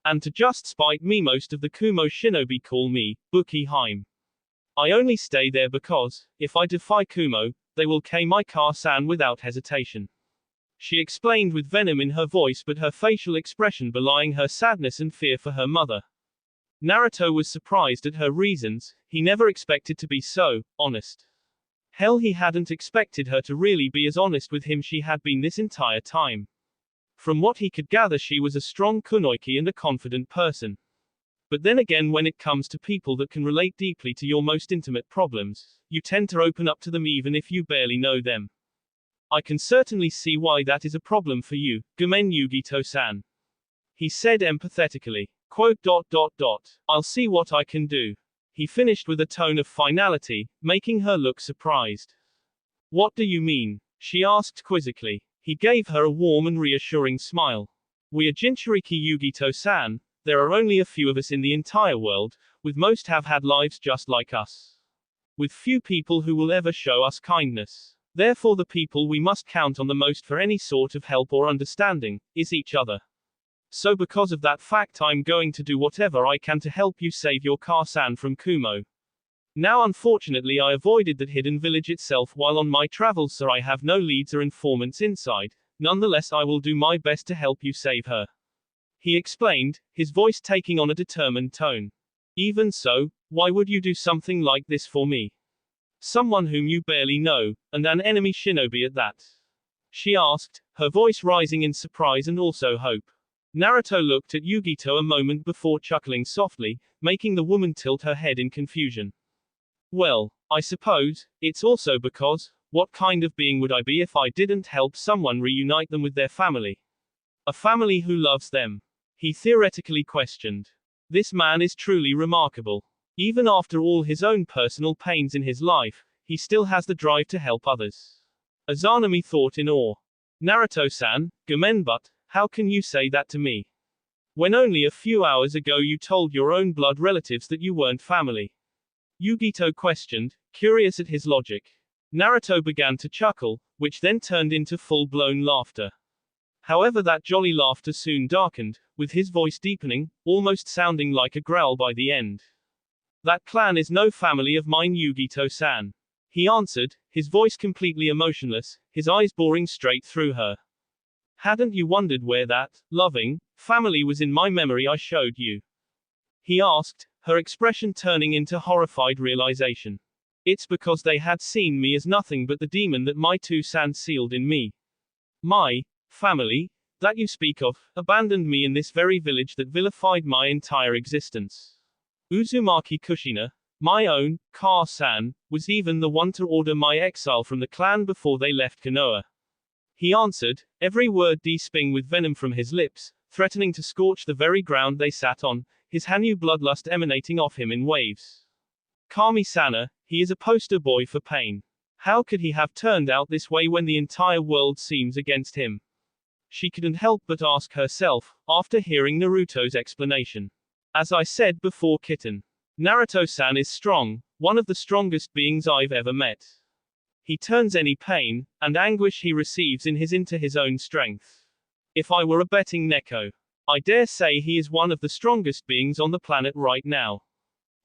And to just spite me, most of the Kumo shinobi call me Buki-hime. I only stay there because, if I defy Kumo, they will kill my Car-san without hesitation. She explained with venom in her voice, but her facial expression belying her sadness and fear for her mother. Naruto was surprised at her reasons. He never expected to be so honest. Hell, he hadn't expected her to really be as honest with him she had been this entire time. From what he could gather, she was a strong kunoichi and a confident person. But then again, when it comes to people that can relate deeply to your most intimate problems, you tend to open up to them even if you barely know them. I can certainly see why that is a problem for you, Gomen Yugito-san. He said empathetically. I'll see what I can do. He finished with a tone of finality, making her look surprised. What do you mean? She asked quizzically. He gave her a warm and reassuring smile. We are Jinchuriki Yugito-san. There are only a few of us in the entire world, with most have had lives just like us. With few people who will ever show us kindness. Therefore the people we must count on the most for any sort of help or understanding, is each other. So because of that fact, I'm going to do whatever I can to help you save your Car-san from Kumo. Now unfortunately I avoided that hidden village itself while on my travels, so I have no leads or informants inside. Nonetheless, I will do my best to help you save her. He explained, his voice taking on a determined tone. Even so, why would you do something like this for me? Someone whom you barely know, and an enemy shinobi at that? She asked, her voice rising in surprise and also hope. Naruto looked at Yugito a moment before chuckling softly, making the woman tilt her head in confusion. Well, I suppose, it's also because, what kind of being would I be if I didn't help someone reunite them with their family? A family who loves them. He theoretically questioned. This man is truly remarkable. Even after all his own personal pains in his life, he still has the drive to help others. Azanami thought in awe. Naruto-san, gomen, but how can you say that to me? When only a few hours ago you told your own blood relatives that you weren't family. Yugito questioned, curious at his logic. Naruto began to chuckle, which then turned into full-blown laughter. However, that jolly laughter soon darkened, with his voice deepening, almost sounding like a growl by the end. That clan is no family of mine, Yugito-san. He answered, his voice completely emotionless, his eyes boring straight through her. Hadn't you wondered where that, loving, family was in my memory I showed you? He asked, her expression turning into horrified realization. It's because they had seen me as nothing but the demon that my two-san sealed in me. My family, that you speak of, abandoned me in this very village that vilified my entire existence. Uzumaki Kushina, my own, Ka-san, was even the one to order my exile from the clan before they left Konoha. He answered, every word de-sping with venom from his lips, threatening to scorch the very ground they sat on, his Hanyu bloodlust emanating off him in waves. Kami-sana, he is a poster boy for pain. How could he have turned out this way when the entire world seems against him? She couldn't help but ask herself, after hearing Naruto's explanation. As I said before, kitten. Naruto-san is strong, one of the strongest beings I've ever met. He turns any pain and anguish he receives into his own strength. If I were a betting Neko, I dare say he is one of the strongest beings on the planet right now.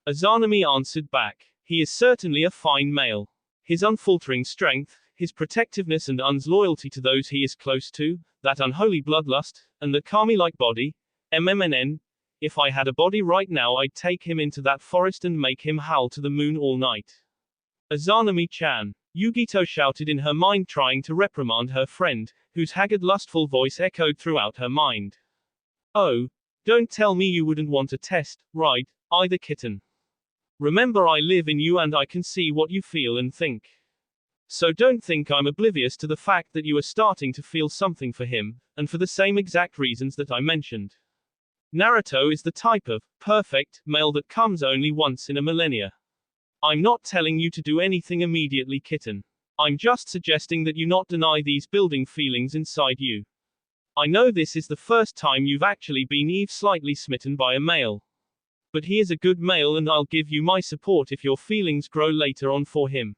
Azanami answered back. He is certainly a fine male. His unfaltering strength, his protectiveness and loyalty to those he is close to, that unholy bloodlust, and the Kami-like body, MMNN. If I had a body right now I'd take him into that forest and make him howl to the moon all night. Azanami-chan. Yugito shouted in her mind, trying to reprimand her friend, whose haggard lustful voice echoed throughout her mind. Oh, don't tell me you wouldn't want a test, right, either, kitten. Remember, I live in you and I can see what you feel and think. So don't think I'm oblivious to the fact that you are starting to feel something for him, and for the same exact reasons that I mentioned. Naruto is the type of perfect male that comes only once in a millennia. I'm not telling you to do anything immediately, kitten. I'm just suggesting that you not deny these building feelings inside you. I know this is the first time you've actually been slightly smitten by a male. But he is a good male and I'll give you my support if your feelings grow later on for him.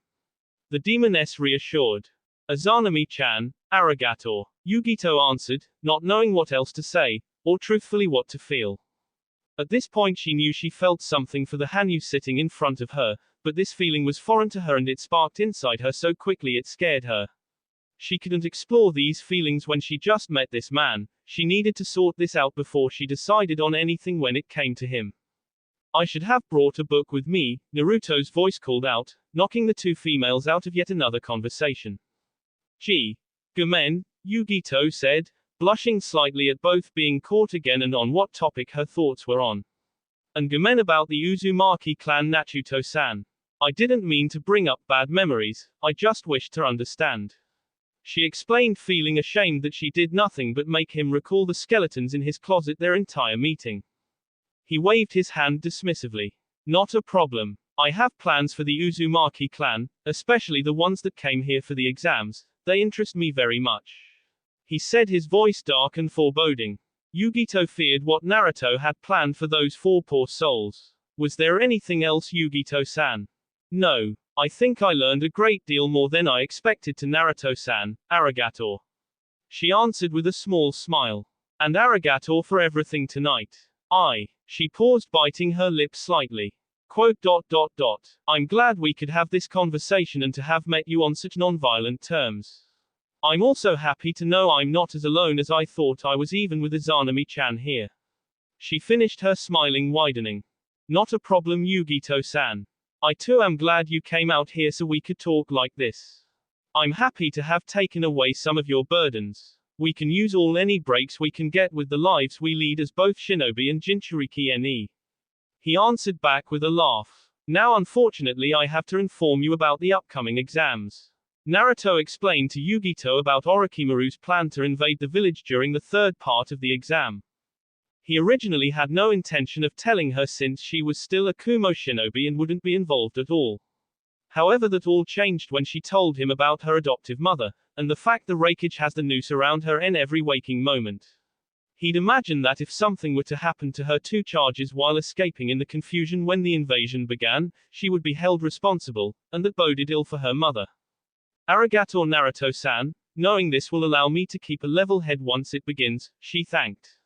The demoness reassured. Azanami-chan, arigato. Yugito answered, not knowing what else to say, or truthfully what to feel. At this point she knew she felt something for the Hanyu sitting in front of her, but this feeling was foreign to her and it sparked inside her so quickly it scared her. She couldn't explore these feelings when she just met this man, she needed to sort this out before she decided on anything when it came to him. I should have brought a book with me, Naruto's voice called out, knocking the two females out of yet another conversation. Gee. Gomen, Yugito said, blushing slightly at both being caught again and on what topic her thoughts were on. And gomen about the Uzumaki clan, Naruto-san. I didn't mean to bring up bad memories, I just wished to understand. She explained, feeling ashamed that she did nothing but make him recall the skeletons in his closet their entire meeting. He waved his hand dismissively. Not a problem. I have plans for the Uzumaki clan, especially the ones that came here for the exams. They interest me very much. He said, his voice dark and foreboding. Yugito feared what Naruto had planned for those four poor souls. Was there anything else, Yugito-san? No. I think I learned a great deal more than I expected to Naruto-san, arigato. She answered with a small smile. And arigato for everything tonight. She paused, biting her lips slightly. Quote. I'm glad we could have this conversation and to have met you on such non-violent terms. I'm also happy to know I'm not as alone as I thought I was, even with Izanami-chan here. She finished, her smiling widening. Not a problem, Yugito-san. I too am glad you came out here so we could talk like this. I'm happy to have taken away some of your burdens. We can use any breaks we can get with the lives we lead as both shinobi and Jinchuriki ne. He answered back with a laugh. Now unfortunately I have to inform you about the upcoming exams. Naruto explained to Yugito about Orochimaru's plan to invade the village during the third part of the exam. He originally had no intention of telling her since she was still a Kumo shinobi and wouldn't be involved at all. However, that all changed when she told him about her adoptive mother, and the fact the Reikage has the noose around her in every waking moment. He'd imagine that if something were to happen to her two charges while escaping in the confusion when the invasion began, she would be held responsible, and that boded ill for her mother. Arigato Naruto-san, knowing this will allow me to keep a level head once it begins, she thanked.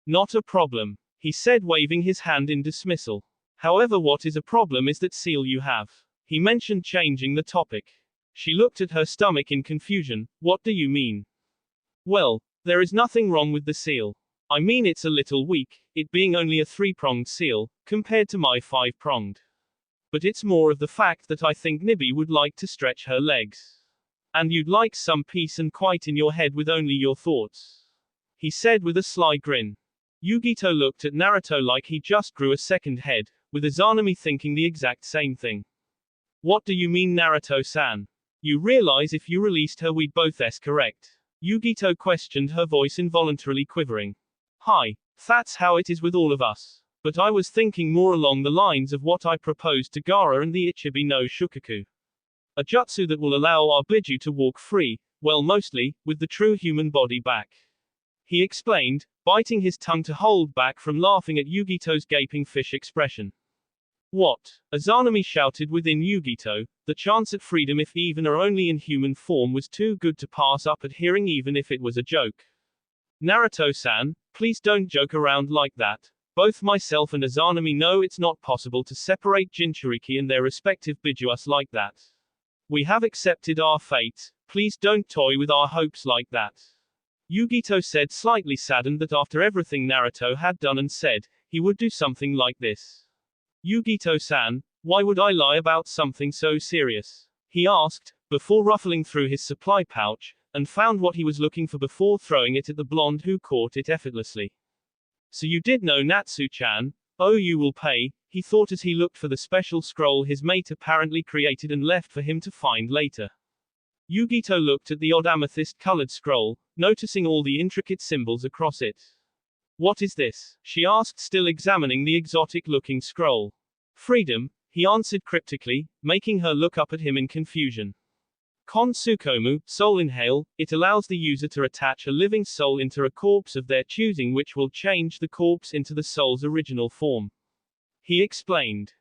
Not a problem, he said, waving his hand in dismissal. However, what is a problem is that seal you have. He mentioned, changing the topic. She looked at her stomach in confusion. What do you mean? Well, there is nothing wrong with the seal. I mean, it's a little weak, it being only a 3-pronged seal, compared to my 5-pronged. But it's more of the fact that I think Nibby would like to stretch her legs. And you'd like some peace and quiet in your head with only your thoughts. He said with a sly grin. Yugito looked at Naruto like he just grew a second head, with Izanami thinking the exact same thing. What do you mean, Naruto-san? You realize if you released her we'd both correct? Yugito questioned, her voice involuntarily quivering. Hi, that's how it is with all of us. But I was thinking more along the lines of what I proposed to Gaara and the Ichibi no Shukaku. A jutsu that will allow our Biju to walk free, well, mostly, with the true human body back. He explained, biting his tongue to hold back from laughing at Yugito's gaping fish expression. What? Izanami shouted within Yugito. The chance at freedom, if even or only in human form, was too good to pass up at hearing, even if it was a joke. Naruto-san, please don't joke around like that. Both myself and Izanami know it's not possible to separate Jinchuriki and their respective Bijuas like that. We have accepted our fate, please don't toy with our hopes like that. Yugito said, slightly saddened that after everything Naruto had done and said, he would do something like this. Yugito-san, why would I lie about something so serious? He asked, before ruffling through his supply pouch, and found what he was looking for before throwing it at the blonde, who caught it effortlessly. So you did know, Natsu-chan? Oh, you will pay, he thought as he looked for the special scroll his mate apparently created and left for him to find later. Yugito looked at the odd amethyst-colored scroll, noticing all the intricate symbols across it. What is this? She asked, still examining the exotic-looking scroll. Freedom, he answered cryptically, making her look up at him in confusion. Kon Tsukomu, soul inhale, it allows the user to attach a living soul into a corpse of their choosing, which will change the corpse into the soul's original form. He explained.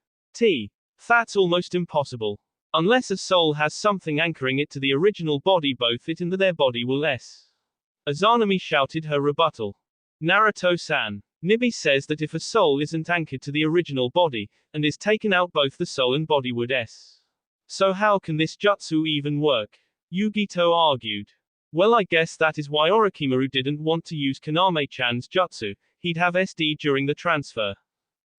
That's almost impossible. Unless a soul has something anchoring it to the original body, both it and their body will Izanami shouted her rebuttal. Naruto-san. Nibby says that if a soul isn't anchored to the original body, and is taken out, both the soul and body would So how can this jutsu even work? Yugito argued. Well, I guess that is why Orochimaru didn't want to use Kaname-chan's jutsu, he'd have SD during the transfer.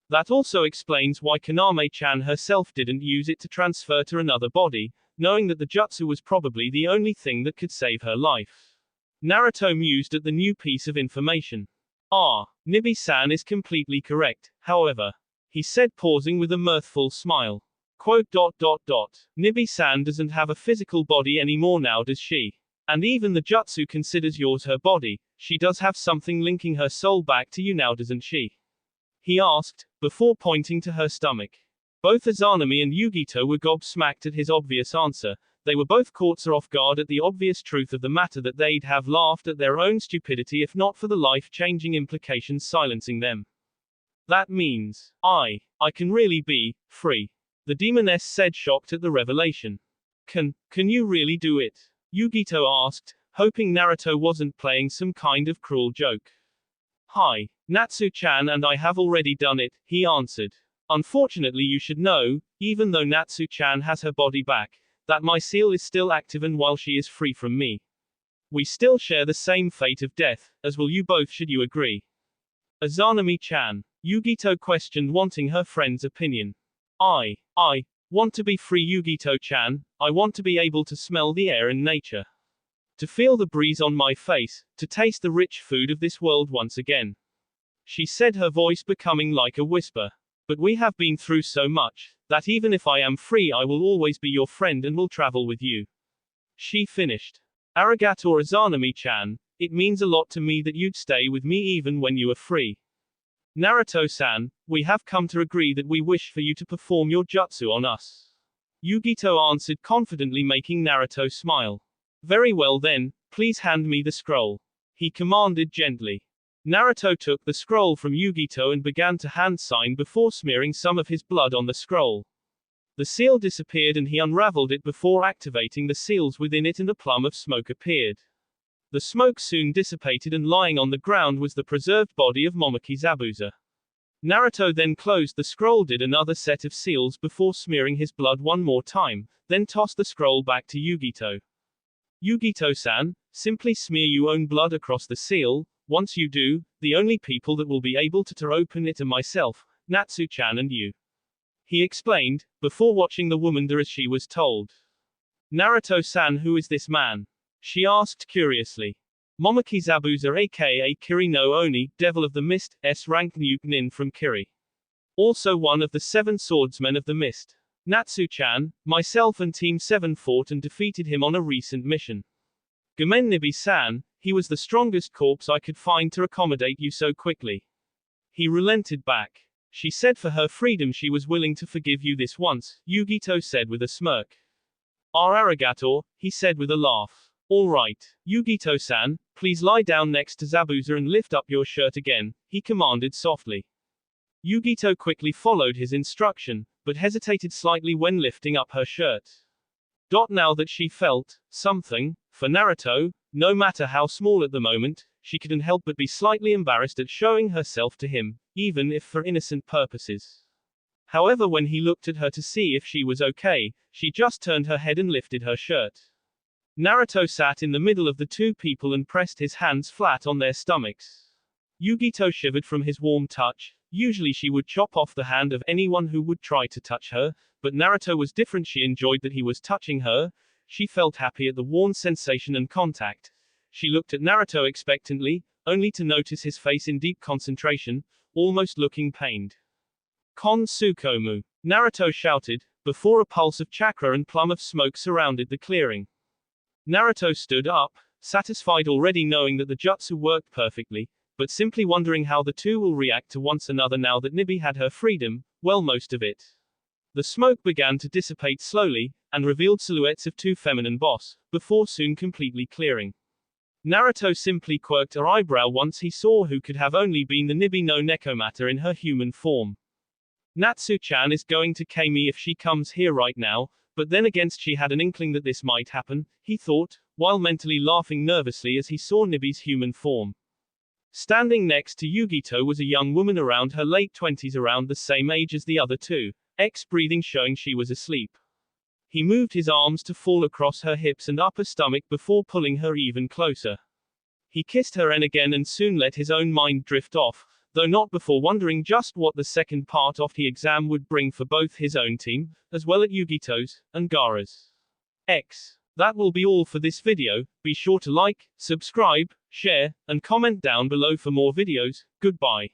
That also explains why Kaname-chan herself didn't use it to transfer to another body, knowing that the jutsu was probably the only thing that could save her life. Naruto mused at the new piece of information. Nibby-san is completely correct, however. He said, pausing with a mirthful smile. Quote, Nibby-san doesn't have a physical body anymore now, does she? And even the jutsu considers yours her body, she does have something linking her soul back to you now, doesn't she? He asked, before pointing to her stomach. Both Izanami and Yugito were gobsmacked at his obvious answer. They were both caught off guard at the obvious truth of the matter, that they'd have laughed at their own stupidity if not for the life-changing implications silencing them. That means, I can really be free. The demoness said, shocked at the revelation. Can you really do it? Yugito asked, hoping Naruto wasn't playing some kind of cruel joke. Hi, Natsu-chan, and I have already done it, he answered. Unfortunately, you should know, even though Natsu-chan has her body back, that my seal is still active, and while she is free from me, we still share the same fate of death, as will you both, should you agree? Izanami-chan. Yugito questioned, wanting her friend's opinion. I want to be free, Yugito-chan. I want to be able to smell the air and nature. To feel the breeze on my face, to taste the rich food of this world once again. She said, her voice becoming like a whisper. But we have been through so much, That even if I am free I will always be your friend and will travel with you. She finished. Arigato Izanami-chan, it means a lot to me that you'd stay with me even when you are free. Naruto-san, we have come to agree that we wish for you to perform your jutsu on us. Yugito answered confidently, making Naruto smile. Very well then, please hand me the scroll. He commanded gently. Naruto took the scroll from Yugito and began to hand sign before smearing some of his blood on the scroll. The seal disappeared and he unraveled it before activating the seals within it, and a plume of smoke appeared. The smoke soon dissipated and lying on the ground was the preserved body of Momoki Zabuza. Naruto then closed the scroll, did another set of seals before smearing his blood one more time, then tossed the scroll back to Yugito. Yugito-san, simply smear your own blood across the seal. Once you do, the only people that will be able to open it are myself, Natsu-chan and you. He explained, before watching the woman do as she was told. Naruto-san, who is this man? She asked curiously. Momoki Zabuza aka Kiri no Oni, Devil of the Mist, S-rank Nuke Nin from Kiri. Also one of the 7 swordsmen of the Mist. Natsu-chan, myself and Team 7 fought and defeated him on a recent mission. Gomen Nibi-san, he was the strongest corpse I could find to accommodate you so quickly. He relented back. She said for her freedom she was willing to forgive you this once, Yugito said with a smirk. Arigato, he said with a laugh. All right, Yugito-san, please lie down next to Zabuza and lift up your shirt again, he commanded softly. Yugito quickly followed his instruction, but hesitated slightly when lifting up her shirt. Now that she felt something for Naruto, no matter how small at the moment, she couldn't help but be slightly embarrassed at showing herself to him, even if for innocent purposes. However, when he looked at her to see if she was okay, she just turned her head and lifted her shirt. Naruto sat in the middle of the two people and pressed his hands flat on their stomachs. Yugito shivered from his warm touch. Usually she would chop off the hand of anyone who would try to touch her, but Naruto was different. She enjoyed that he was touching her. She felt happy at the warm sensation and contact. She looked at Naruto expectantly, only to notice his face in deep concentration, almost looking pained. Kon Tsukomu, Naruto shouted, before a pulse of chakra and plume of smoke surrounded the clearing. Naruto stood up, satisfied already knowing that the jutsu worked perfectly, but simply wondering how the two will react to one another now that Nibi had her freedom, well, most of it. The smoke began to dissipate slowly, and revealed silhouettes of two feminine boss, before soon completely clearing. Naruto simply quirked her eyebrow once he saw who could have only been the Nibi no Nekomata in her human form. Natsu-chan is going to kill me if she comes here right now, but then against she had an inkling that this might happen, he thought, while mentally laughing nervously as he saw Nibi's human form. Standing next to Yugito was a young woman around her late 20s, around the same age as the other two, breathing showing she was asleep. He moved his arms to fall across her hips and upper stomach before pulling her even closer. He kissed her again and soon let his own mind drift off, though not before wondering just what the second part of the exam would bring for both his own team, as well as Yugito's, and Gaara's. That will be all for this video. Be sure to like, subscribe, share, and comment down below for more videos. Goodbye.